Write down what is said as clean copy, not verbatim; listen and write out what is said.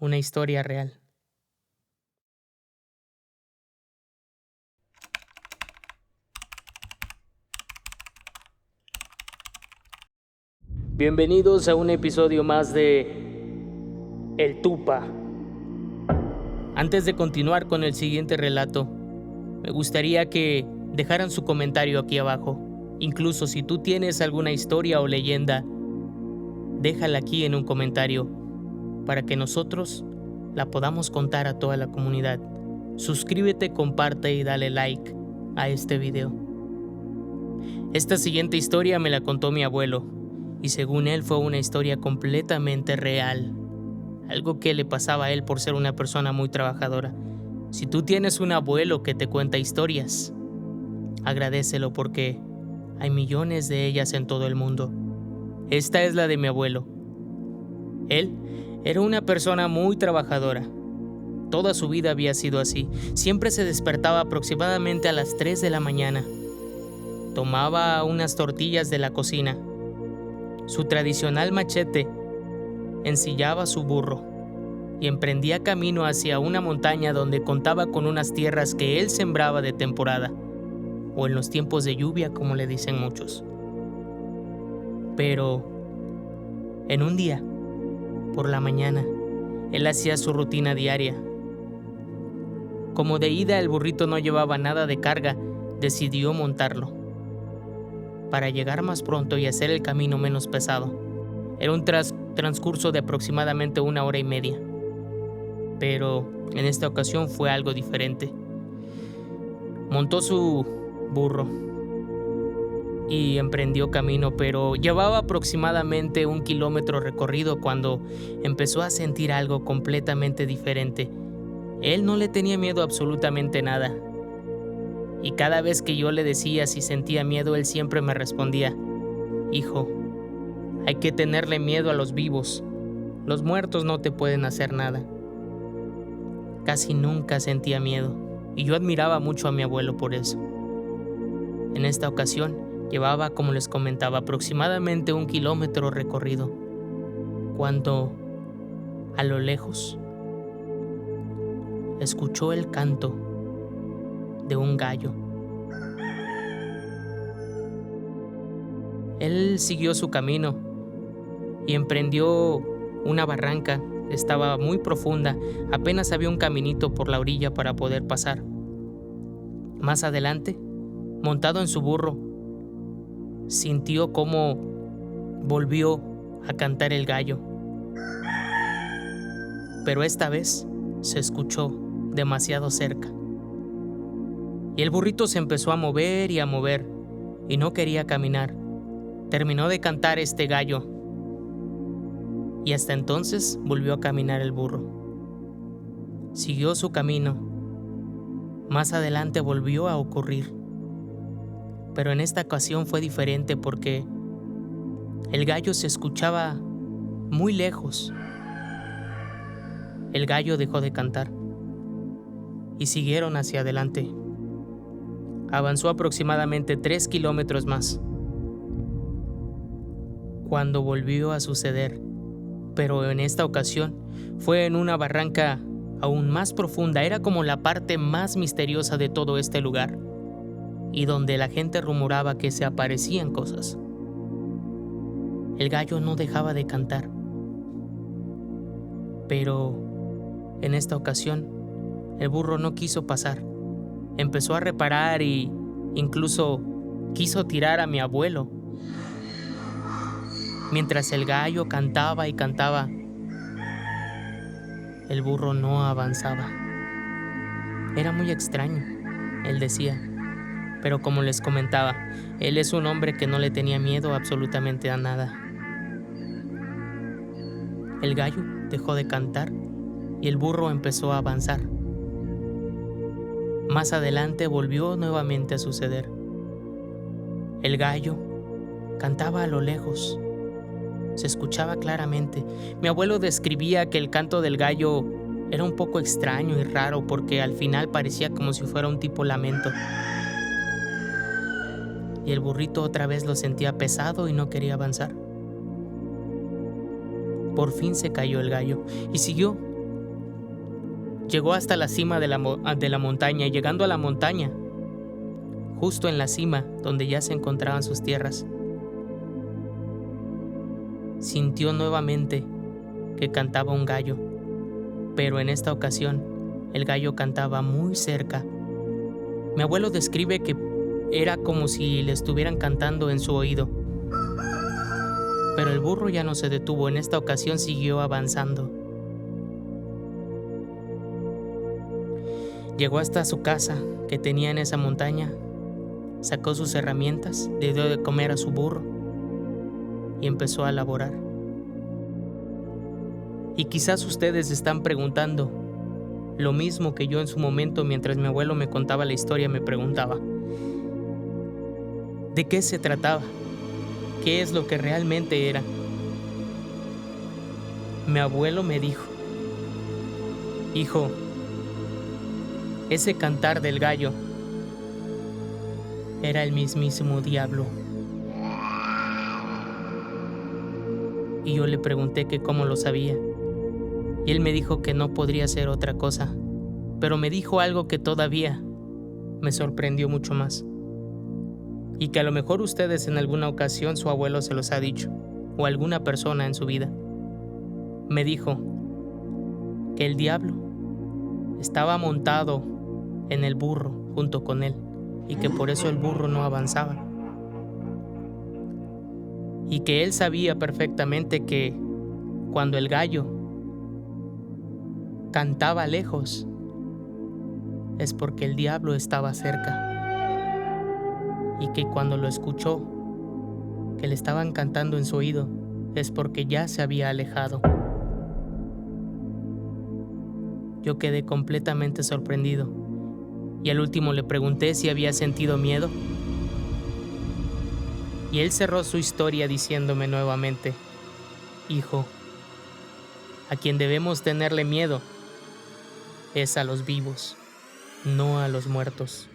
una historia real. Bienvenidos a un episodio más de El Tupa. Antes de continuar con el siguiente relato, me gustaría que dejaran su comentario aquí abajo. Incluso si tú tienes alguna historia o leyenda, déjala aquí en un comentario para que nosotros la podamos contar a toda la comunidad. Suscríbete, comparte y dale like a este video. Esta siguiente historia me la contó mi abuelo y según él fue una historia completamente real. Algo que le pasaba a él por ser una persona muy trabajadora. Si tú tienes un abuelo que te cuenta historias, agradécelo porque hay millones de ellas en todo el mundo. Esta es la de mi abuelo. Él era una persona muy trabajadora. Toda su vida había sido así. Siempre se despertaba aproximadamente a las 3 de la mañana. Tomaba unas tortillas de la cocina, su tradicional machete, ensillaba su burro y emprendía camino hacia una montaña donde contaba con unas tierras que él sembraba de temporada, o en los tiempos de lluvia, como le dicen muchos. Pero en un día, por la mañana, él hacía su rutina diaria. Como de ida el burrito no llevaba nada de carga, decidió montarlo para llegar más pronto y hacer el camino menos pesado. Era un transcurso de aproximadamente 1 hora y media. Pero en esta ocasión fue algo diferente. Montó su burro y emprendió camino, pero llevaba aproximadamente 1 kilómetro recorrido cuando empezó a sentir algo completamente diferente. Él no le tenía miedo a absolutamente nada. Y cada vez que yo le decía si sentía miedo, él siempre me respondía: hijo, hay que tenerle miedo a los vivos. Los muertos no te pueden hacer nada. Casi nunca sentía miedo, y yo admiraba mucho a mi abuelo por eso. En esta ocasión, llevaba, como les comentaba, aproximadamente 1 kilómetro recorrido, cuando, a lo lejos, escuchó el canto de un gallo. Él siguió su camino y emprendió una barranca. Estaba muy profunda, apenas había un caminito por la orilla para poder pasar. Más adelante, montado en su burro, sintió cómo volvió a cantar el gallo. Pero esta vez se escuchó demasiado cerca. Y el burrito se empezó a mover y no quería caminar. Terminó de cantar este gallo y hasta entonces volvió a caminar el burro. Siguió su camino. Más adelante volvió a ocurrir. Pero en esta ocasión fue diferente porque el gallo se escuchaba muy lejos. El gallo dejó de cantar y siguieron hacia adelante. Avanzó aproximadamente 3 kilómetros más cuando volvió a suceder, pero en esta ocasión fue en una barranca aún más profunda. Era como la parte más misteriosa de todo este lugar y donde la gente rumoraba que se aparecían cosas. El gallo no dejaba de cantar, pero en esta ocasión el burro no quiso pasar. Empezó a reparar y incluso quiso tirar a mi abuelo. Mientras el gallo cantaba y cantaba, el burro no avanzaba. Era muy extraño, él decía, pero como les comentaba, él es un hombre que no le tenía miedo absolutamente a nada. El gallo dejó de cantar y el burro empezó a avanzar. Más adelante volvió nuevamente a suceder. El gallo cantaba a lo lejos. Se escuchaba claramente. Mi abuelo describía que el canto del gallo era un poco extraño y raro porque al final parecía como si fuera un tipo lamento. Y el burrito otra vez lo sentía pesado y no quería avanzar. Por fin se cayó el gallo y siguió Llegó hasta la cima de la montaña y llegando a la montaña, justo en la cima donde ya se encontraban sus tierras, sintió nuevamente que cantaba un gallo, pero en esta ocasión el gallo cantaba muy cerca. Mi abuelo describe que era como si le estuvieran cantando en su oído. Pero el burro ya no se detuvo, en esta ocasión siguió avanzando. Llegó hasta su casa que tenía en esa montaña, sacó sus herramientas, le dio de comer a su burro y empezó a laborar. Y quizás ustedes están preguntando lo mismo que yo en su momento mientras mi abuelo me contaba la historia me preguntaba. ¿De qué se trataba? ¿Qué es lo que realmente era? Mi abuelo me dijo, hijo, ese cantar del gallo era el mismísimo diablo. Y yo le pregunté que cómo lo sabía. Y él me dijo que no podría ser otra cosa, pero me dijo algo que todavía me sorprendió mucho más. Y que a lo mejor ustedes en alguna ocasión su abuelo se los ha dicho, o alguna persona en su vida. Me dijo que el diablo estaba montado en el burro junto con él, y que por eso el burro no avanzaba. Y que él sabía perfectamente que cuando el gallo cantaba lejos, es porque el diablo estaba cerca. Y que cuando lo escuchó, que le estaban cantando en su oído, es porque ya se había alejado. Yo quedé completamente sorprendido, y al último le pregunté si había sentido miedo. Y él cerró su historia diciéndome nuevamente, hijo, a quien debemos tenerle miedo es a los vivos, no a los muertos.